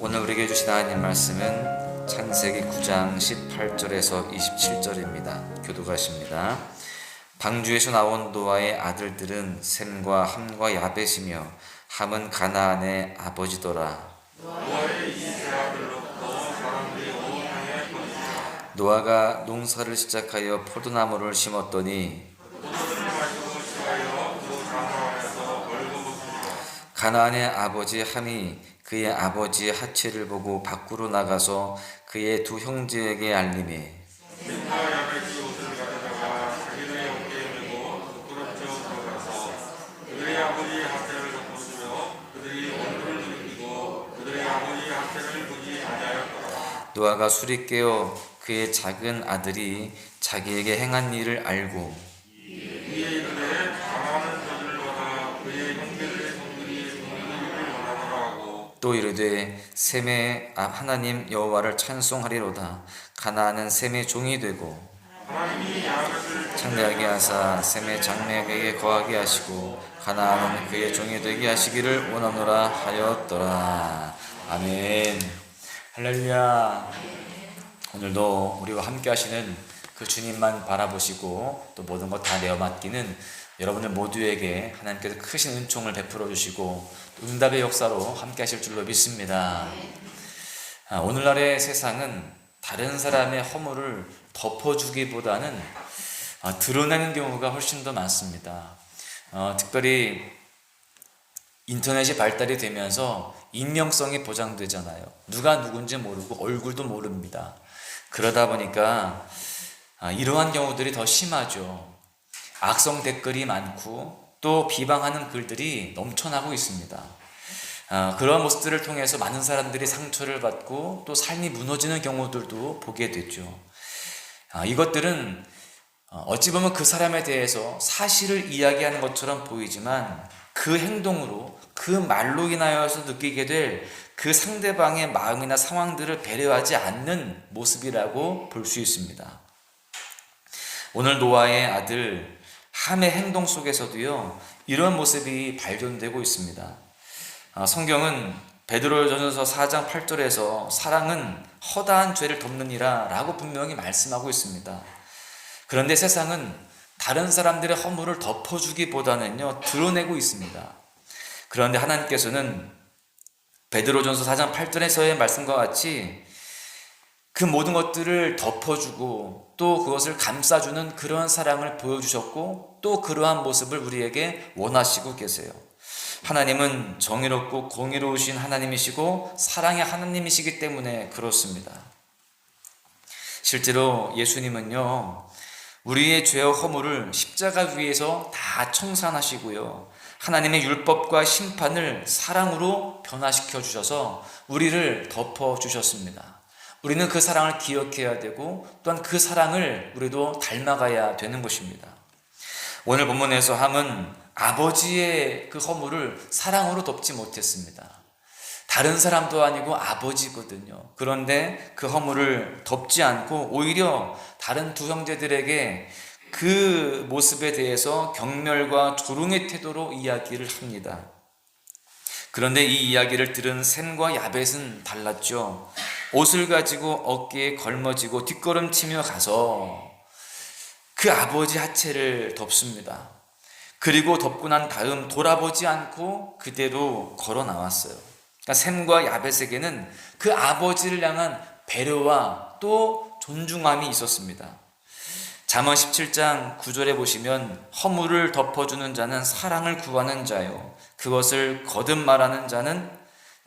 오늘 우리에게 주신 하나님 말씀은 창세기 9장 18절에서 27절입니다. 교도가십니다. 방주에서 나온 노아의 아들들은 셈과 함과 야벳이며 함은 가나안의 아버지더라. 노아가 농사를 시작하여 포도나무를 심었더니 가나안의 아버지 함이 그의 아버지의 하체를 보고 밖으로 나가서 그의 두 형제에게 알리매 노아가 술이 깨어 그의 작은 아들이 자기에게 행한 일을 알고 또 이르되 셈의 하나님 여호와를 찬송하리로다. 가나안은 셈의 종이 되고 창대하게 하사 셈의 장래에게 거하게 하시고 가나안은 그의 종이 되게 하시기를 원하노라 하였더라. 아멘. 할렐루야. 오늘도 우리와 함께 하시는 그 주님만 바라보시고 또 모든 것 다 내어 맡기는 여러분들 모두에게 하나님께서 크신 은총을 베풀어 주시고 응답의 역사로 함께 하실 줄로 믿습니다. 오늘날의 세상은 다른 사람의 허물을 덮어주기보다는 드러내는 경우가 훨씬 더 많습니다. 특별히 인터넷이 발달이 되면서 익명성이 보장되잖아요. 누가 누군지 모르고 얼굴도 모릅니다. 그러다 보니까 이러한 경우들이 더 심하죠. 악성 댓글이 많고 또 비방하는 글들이 넘쳐나고 있습니다. 그런 모습들을 통해서 많은 사람들이 상처를 받고 또 삶이 무너지는 경우들도 보게 되죠. 이것들은 어찌 보면 그 사람에 대해서 사실을 이야기하는 것처럼 보이지만 그 행동으로 그 말로 인하여서 느끼게 될 그 상대방의 마음이나 상황들을 배려하지 않는 모습이라고 볼 수 있습니다. 오늘 노아의 아들 함의 행동 속에서도요, 이런 모습이 발견되고 있습니다. 성경은 베드로전서 4장 8절에서 사랑은 허다한 죄를 덮느니라 라고 분명히 말씀하고 있습니다. 그런데 세상은 다른 사람들의 허물을 덮어주기보다는요, 드러내고 있습니다. 그런데 하나님께서는 베드로전서 4장 8절에서의 말씀과 같이 그 모든 것들을 덮어주고 또 그것을 감싸주는 그러한 사랑을 보여주셨고 또 그러한 모습을 우리에게 원하시고 계세요. 하나님은 정의롭고 공의로우신 하나님이시고 사랑의 하나님이시기 때문에 그렇습니다. 실제로 예수님은요, 우리의 죄와 허물을 십자가 위에서 다 청산하시고요, 하나님의 율법과 심판을 사랑으로 변화시켜 주셔서 우리를 덮어 주셨습니다. 우리는 그 사랑을 기억해야 되고 또한 그 사랑을 우리도 닮아가야 되는 것입니다. 오늘 본문에서 함은 아버지의 그 허물을 사랑으로 덮지 못했습니다. 다른 사람도 아니고 아버지거든요. 그런데 그 허물을 덮지 않고 오히려 다른 두 형제들에게 그 모습에 대해서 경멸과 조롱의 태도로 이야기를 합니다. 그런데 이 이야기를 들은 셈과 야벳은 달랐죠. 옷을 가지고 어깨에 걸머지고 뒷걸음치며 가서 그 아버지 하체를 덮습니다. 그리고 덮고 난 다음 돌아보지 않고 그대로 걸어 나왔어요. 그러니까 셈과 야벳에게는 그 아버지를 향한 배려와 또 존중함이 있었습니다. 잠언 17장 9절에 보시면 허물을 덮어주는 자는 사랑을 구하는 자요, 그것을 거듭 말하는 자는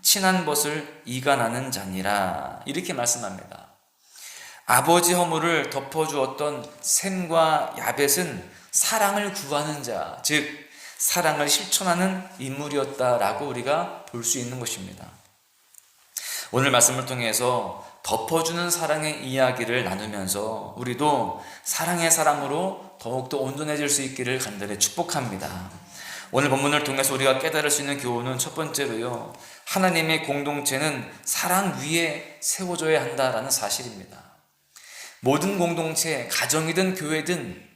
친한 벗을 이간하는 자니라, 이렇게 말씀합니다. 아버지 허물을 덮어주었던 셈과 야벳은 사랑을 구하는 자, 즉 사랑을 실천하는 인물이었다라고 우리가 볼 수 있는 것입니다. 오늘 말씀을 통해서 덮어주는 사랑의 이야기를 나누면서 우리도 사랑의 사람으로 더욱더 온전해질 수 있기를 간절히 축복합니다. 오늘 본문을 통해서 우리가 깨달을 수 있는 교훈은 첫 번째로요, 하나님의 공동체는 사랑 위에 세워져야 한다라는 사실입니다. 모든 공동체, 가정이든 교회든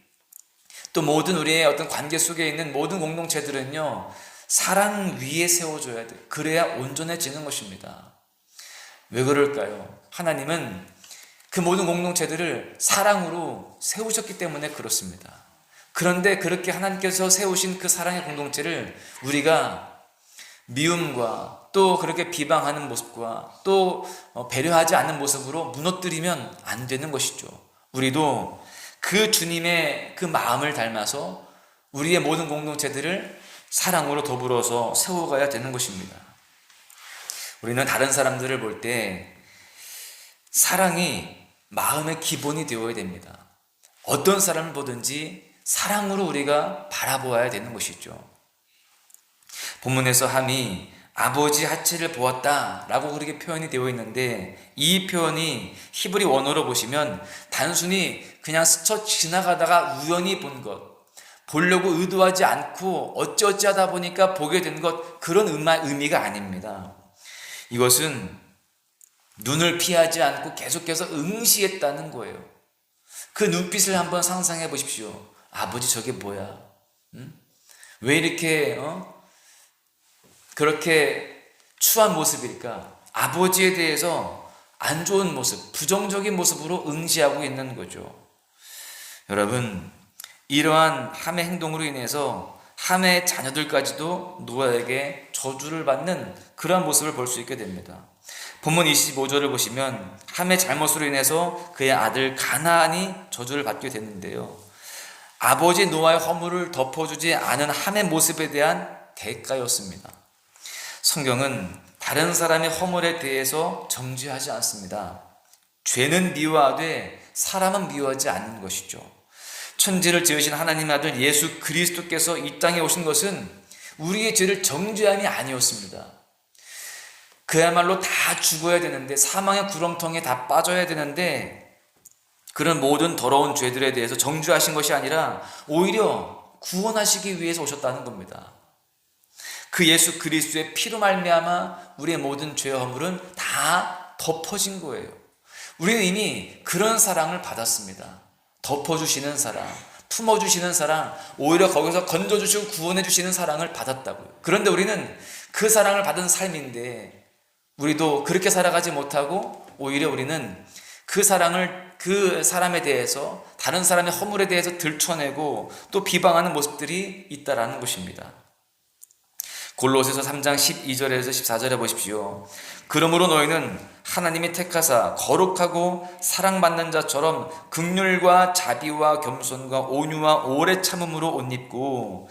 또 모든 우리의 어떤 관계 속에 있는 모든 공동체들은요, 사랑 위에 세워줘야 돼요. 그래야 온전해지는 것입니다. 왜 그럴까요? 하나님은 그 모든 공동체들을 사랑으로 세우셨기 때문에 그렇습니다. 그런데 그렇게 하나님께서 세우신 그 사랑의 공동체를 우리가 미움과 또 그렇게 비방하는 모습과 또 배려하지 않는 모습으로 무너뜨리면 안 되는 것이죠. 우리도 그 주님의 그 마음을 닮아서 우리의 모든 공동체들을 사랑으로 더불어서 세워가야 되는 것입니다. 우리는 다른 사람들을 볼 때 사랑이 마음의 기본이 되어야 됩니다. 어떤 사람을 보든지 사랑으로 우리가 바라보아야 되는 것이죠. 본문에서 함이 아버지 하체를 보았다 라고 그렇게 표현이 되어 있는데, 이 표현이 히브리 원어로 보시면 단순히 그냥 스쳐 지나가다가 우연히 본 것, 보려고 의도하지 않고 어찌어찌 하다 보니까 보게 된 것, 그런 의미가 아닙니다. 이것은 눈을 피하지 않고 계속해서 응시했다는 거예요. 그 눈빛을 한번 상상해 보십시오. 아버지 저게 뭐야? 응? 왜 이렇게 그렇게 추한 모습일까? 아버지에 대해서 안 좋은 모습, 부정적인 모습으로 응시하고 있는 거죠. 여러분, 이러한 함의 행동으로 인해서 함의 자녀들까지도 노아에게 저주를 받는 그러한 모습을 볼 수 있게 됩니다. 본문 25절을 보시면 함의 잘못으로 인해서 그의 아들 가나안이 저주를 받게 됐는데요. 아버지 노아의 허물을 덮어주지 않은 함의 모습에 대한 대가였습니다. 성경은 다른 사람의 허물에 대해서 정죄하지 않습니다. 죄는 미워하되 사람은 미워하지 않는 것이죠. 천지를 지으신 하나님의 아들 예수 그리스도께서 이 땅에 오신 것은 우리의 죄를 정죄함이 아니었습니다. 그야말로 다 죽어야 되는데, 사망의 구렁텅이에 다 빠져야 되는데, 그런 모든 더러운 죄들에 대해서 정죄하신 것이 아니라 오히려 구원하시기 위해서 오셨다는 겁니다. 그 예수 그리스도의 피로 말미암아 우리의 모든 죄와 허물은 다 덮어진 거예요. 우리는 이미 그런 사랑을 받았습니다. 덮어주시는 사랑, 품어주시는 사랑, 오히려 거기서 건져주시고 구원해주시는 사랑을 받았다고요. 그런데 우리는 그 사랑을 받은 삶인데 우리도 그렇게 살아가지 못하고 오히려 우리는 그 사랑을, 그 사람에 대해서, 다른 사람의 허물에 대해서 들춰내고 또 비방하는 모습들이 있다라는 것입니다. 골로새서 3장 12절에서 14절에 보십시오. 그러므로 너희는 하나님이 택하사 거룩하고 사랑받는 자처럼 긍휼과 자비와 겸손과 온유와 오래 참음으로 옷 입고,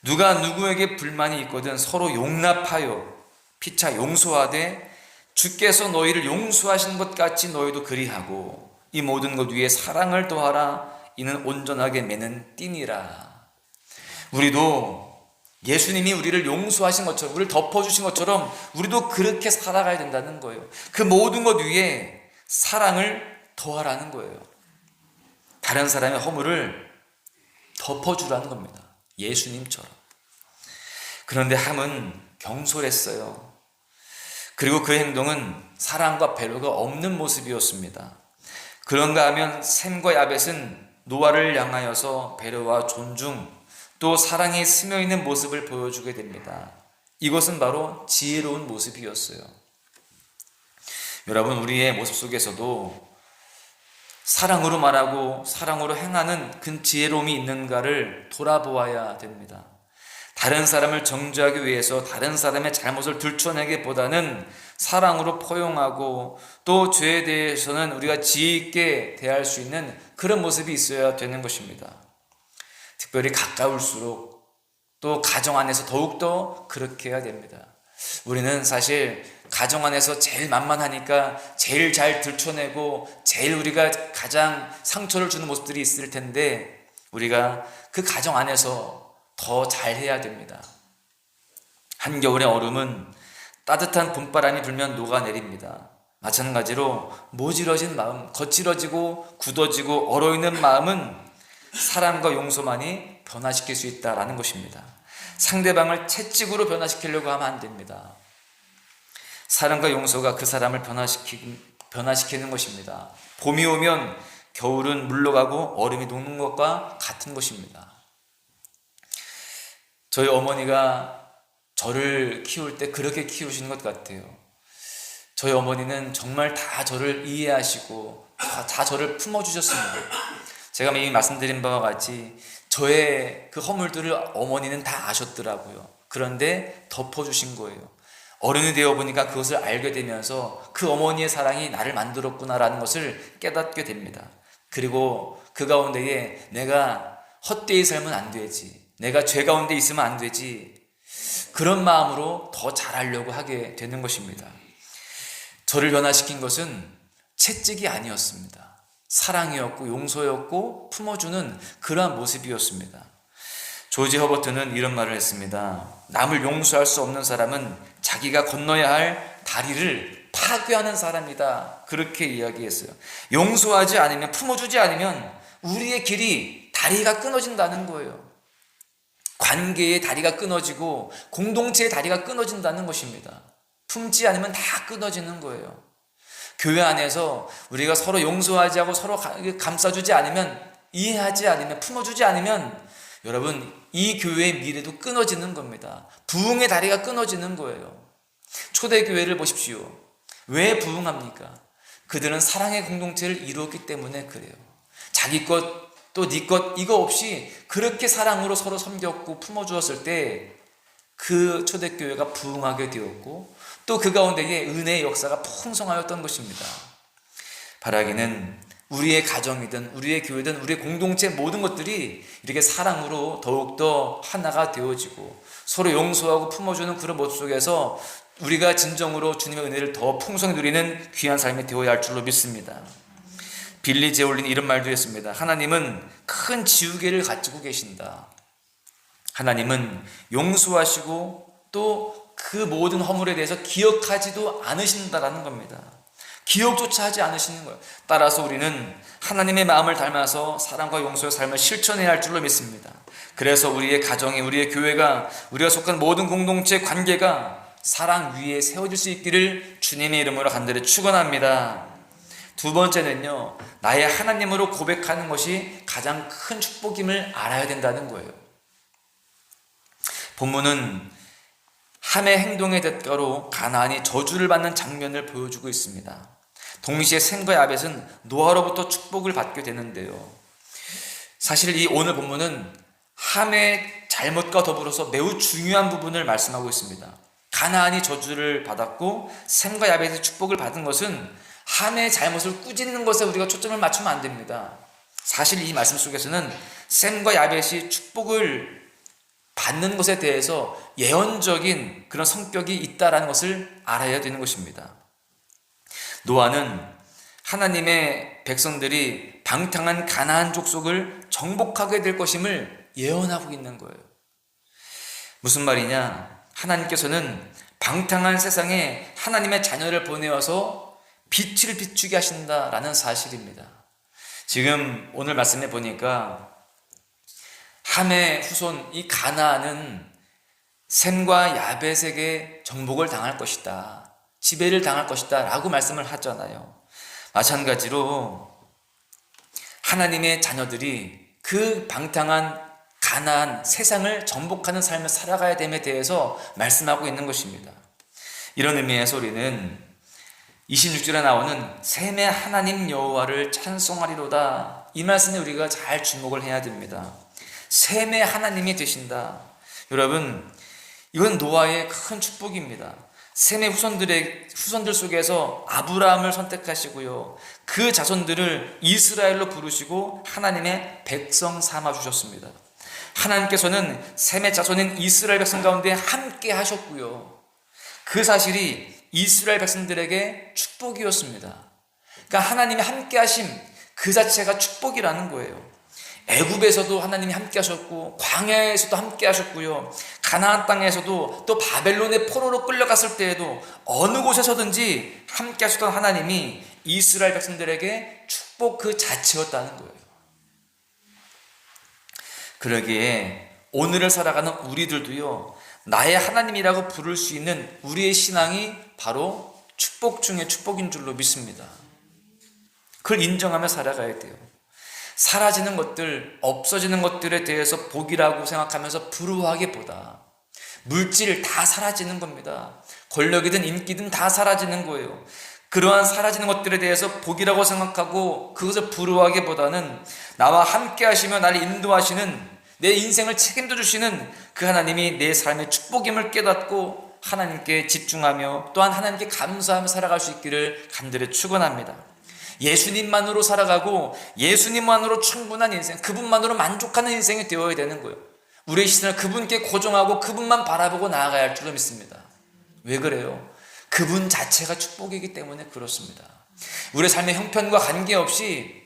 누가 누구에게 불만이 있거든 서로 용납하여 피차 용서하되 주께서 너희를 용서하신 것 같이 너희도 그리하고 이 모든 것 위에 사랑을 더하라. 이는 온전하게 매는 띠니라. 우리도 예수님이 우리를 용서하신 것처럼, 우리를 덮어주신 것처럼 우리도 그렇게 살아가야 된다는 거예요. 그 모든 것 위에 사랑을 더하라는 거예요. 다른 사람의 허물을 덮어주라는 겁니다. 예수님처럼. 그런데 함은 경솔했어요. 그리고 그 행동은 사랑과 배려가 없는 모습이었습니다. 그런가 하면 셈과 야벳은 노아를 향하여서 배려와 존중, 또 사랑이 스며있는 모습을 보여주게 됩니다. 이것은 바로 지혜로운 모습이었어요. 여러분, 우리의 모습 속에서도 사랑으로 말하고 사랑으로 행하는 그 지혜로움이 있는가를 돌아보아야 됩니다. 다른 사람을 정죄하기 위해서 다른 사람의 잘못을 들춰내기보다는 사랑으로 포용하고 또 죄에 대해서는 우리가 지혜 있게 대할 수 있는 그런 모습이 있어야 되는 것입니다. 특별히 가까울수록 또 가정 안에서 더욱더 그렇게 해야 됩니다. 우리는 사실 가정 안에서 제일 만만하니까 제일 잘 들춰내고 제일 우리가 가장 상처를 주는 모습들이 있을 텐데, 우리가 그 가정 안에서 더 잘해야 됩니다. 한겨울의 얼음은 따뜻한 봄바람이 불면 녹아내립니다. 마찬가지로 모질어진 마음, 거칠어지고 굳어지고 얼어있는 마음은 사랑과 용서만이 변화시킬 수 있다는 것입니다. 상대방을 채찍으로 변화시키려고 하면 안 됩니다. 사랑과 용서가 그 사람을 변화시키는 것입니다. 봄이 오면 겨울은 물러가고 얼음이 녹는 것과 같은 것입니다. 저희 어머니가 저를 키울 때 그렇게 키우신 것 같아요. 저희 어머니는 정말 다 저를 이해하시고 다 저를 품어주셨습니다. 제가 이미 말씀드린 바와 같이 저의 그 허물들을 어머니는 다 아셨더라고요. 그런데 덮어주신 거예요. 어른이 되어 보니까 그것을 알게 되면서 그 어머니의 사랑이 나를 만들었구나라는 것을 깨닫게 됩니다. 그리고 그 가운데에 내가 헛되이 살면 안 되지, 내가 죄 가운데 있으면 안 되지, 그런 마음으로 더 잘하려고 하게 되는 것입니다. 저를 변화시킨 것은 채찍이 아니었습니다. 사랑이었고 용서였고 품어주는 그러한 모습이었습니다. 조지 허버트는 이런 말을 했습니다. 남을 용서할 수 없는 사람은 자기가 건너야 할 다리를 파괴하는 사람이다. 그렇게 이야기했어요. 용서하지 않으면, 품어주지 않으면 우리의 길이, 다리가 끊어진다는 거예요. 관계의 다리가 끊어지고 공동체의 다리가 끊어진다는 것입니다. 품지 않으면 다 끊어지는 거예요. 교회 안에서 우리가 서로 용서하지 않고 서로 감싸주지 않으면, 이해하지 않으면, 품어주지 않으면 여러분, 이 교회의 미래도 끊어지는 겁니다. 부흥의 다리가 끊어지는 거예요. 초대교회를 보십시오. 왜 부흥합니까? 그들은 사랑의 공동체를 이루었기 때문에 그래요. 자기 것 또 네 것 이거 없이 그렇게 사랑으로 서로 섬겼고 품어주었을 때 그 초대교회가 부흥하게 되었고 또 그 가운데에 은혜의 역사가 풍성하였던 것입니다. 바라기는 우리의 가정이든 우리의 교회든 우리의 공동체 모든 것들이 이렇게 사랑으로 더욱더 하나가 되어지고 서로 용서하고 품어주는 그런 모습 속에서 우리가 진정으로 주님의 은혜를 더 풍성히 누리는 귀한 삶이 되어야 할 줄로 믿습니다. 빌리 제올린이 이런 말도 했습니다. 하나님은 큰 지우개를 가지고 계신다. 하나님은 용서하시고 또 그 모든 허물에 대해서 기억하지도 않으신다라는 겁니다. 기억조차 하지 않으시는 거예요. 따라서 우리는 하나님의 마음을 닮아서 사랑과 용서의 삶을 실천해야 할 줄로 믿습니다. 그래서 우리의 가정이, 우리의 교회가, 우리가 속한 모든 공동체 관계가 사랑 위에 세워질 수 있기를 주님의 이름으로 간절히 축원합니다. 두 번째는요, 나의 하나님으로 고백하는 것이 가장 큰 축복임을 알아야 된다는 거예요. 본문은 함의 행동의 대가로 가나안이 저주를 받는 장면을 보여주고 있습니다. 동시에 셈과 야벳은 노아로부터 축복을 받게 되는데요. 사실 이 오늘 본문은 함의 잘못과 더불어서 매우 중요한 부분을 말씀하고 있습니다. 가나안이 저주를 받았고 셈과 야벳의 축복을 받은 것은 함의 잘못을 꾸짖는 것에 우리가 초점을 맞추면 안 됩니다. 사실 이 말씀 속에서는 셈과 야벳이 축복을 받는 것에 대해서 예언적인 그런 성격이 있다라는 것을 알아야 되는 것입니다. 노아는 하나님의 백성들이 방탕한 가나안 족속을 정복하게 될 것임을 예언하고 있는 거예요. 무슨 말이냐? 하나님께서는 방탕한 세상에 하나님의 자녀를 보내어서 빛을 비추게 하신다라는 사실입니다. 지금 오늘 말씀해 보니까 함의 후손 이 가나안은 셈과 야벳에게 정복을 당할 것이다, 지배를 당할 것이다 라고 말씀을 하잖아요. 마찬가지로 하나님의 자녀들이 그 방탕한 가나안 세상을 정복하는 삶을 살아가야 됨에 대해서 말씀하고 있는 것입니다. 이런 의미에서 우리는 26절에 나오는 셈의 하나님 여호와를 찬송하리로다, 이 말씀에 우리가 잘 주목을 해야 됩니다. 셈의 하나님이 되신다. 여러분, 이건 노아의 큰 축복입니다. 셈의 후손들 속에서 아브라함을 선택하시고요, 그 자손들을 이스라엘로 부르시고 하나님의 백성 삼아 주셨습니다. 하나님께서는 셈의 자손인 이스라엘 백성 가운데 함께 하셨고요, 그 사실이 이스라엘 백성들에게 축복이었습니다. 그러니까 하나님이 함께 하심 그 자체가 축복이라는 거예요. 애굽에서도 하나님이 함께 하셨고 광야에서도 함께 하셨고요, 가나안 땅에서도 또 바벨론의 포로로 끌려갔을 때에도 어느 곳에서든지 함께 하셨던 하나님이 이스라엘 백성들에게 축복 그 자체였다는 거예요. 그러기에 오늘을 살아가는 우리들도요, 나의 하나님이라고 부를 수 있는 우리의 신앙이 바로 축복 중에 축복인 줄로 믿습니다. 그걸 인정하며 살아가야 돼요. 사라지는 것들, 없어지는 것들에 대해서 복이라고 생각하면서 불우하기보다 물질 다 사라지는 겁니다. 권력이든 인기든 다 사라지는 거예요. 그러한 사라지는 것들에 대해서 복이라고 생각하고 그것을 부러워하기보다는 나와 함께 하시며 나를 인도하시는, 내 인생을 책임져 주시는 그 하나님이 내 삶의 축복임을 깨닫고 하나님께 집중하며 또한 하나님께 감사하며 살아갈 수 있기를 간절히 축원합니다. 예수님만으로 살아가고 예수님만으로 충분한 인생, 그분만으로 만족하는 인생이 되어야 되는 거예요. 우리의 시선을 그분께 고정하고 그분만 바라보고 나아가야 할 줄로 믿습니다. 왜 그래요? 그분 자체가 축복이기 때문에 그렇습니다. 우리의 삶의 형편과 관계없이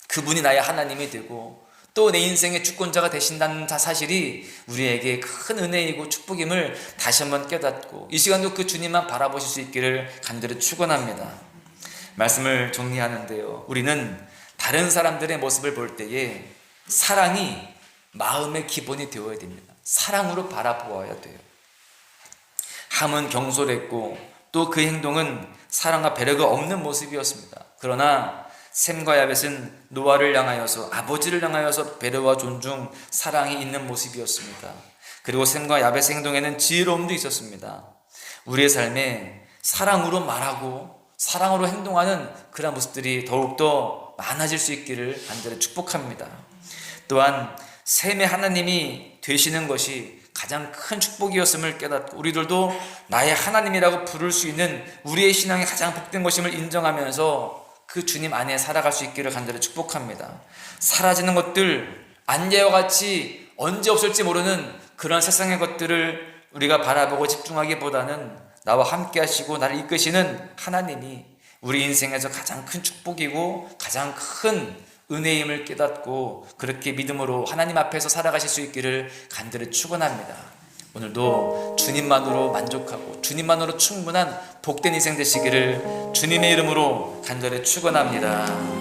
그분이 나의 하나님이 되고 또 내 인생의 주권자가 되신다는 사실이 우리에게 큰 은혜이고 축복임을 다시 한번 깨닫고 이 시간도 그 주님만 바라보실 수 있기를 간절히 축원합니다. 말씀을 정리하는데요, 우리는 다른 사람들의 모습을 볼 때에 사랑이 마음의 기본이 되어야 됩니다. 사랑으로 바라보아야 돼요. 함은 경솔했고 또 그 행동은 사랑과 배려가 없는 모습이었습니다. 그러나 셈과 야벳은 노아를 향하여서, 아버지를 향하여서 배려와 존중, 사랑이 있는 모습이었습니다. 그리고 셈과 야벳의 행동에는 지혜로움도 있었습니다. 우리의 삶에 사랑으로 말하고 사랑으로 행동하는 그런 모습들이 더욱더 많아질 수 있기를 간절히 축복합니다. 또한 셈의 하나님이 되시는 것이 가장 큰 축복이었음을 깨닫고 우리들도 나의 하나님이라고 부를 수 있는 우리의 신앙이 가장 복된 것임을 인정하면서 그 주님 안에 살아갈 수 있기를 간절히 축복합니다. 사라지는 것들, 안개와 같이 언제 없을지 모르는 그런 세상의 것들을 우리가 바라보고 집중하기보다는 나와 함께 하시고 나를 이끄시는 하나님이 우리 인생에서 가장 큰 축복이고 가장 큰 은혜임을 깨닫고 그렇게 믿음으로 하나님 앞에서 살아가실 수 있기를 간절히 축원합니다. 오늘도 주님만으로 만족하고 주님만으로 충분한 복된 인생 되시기를 주님의 이름으로 간절히 축원합니다.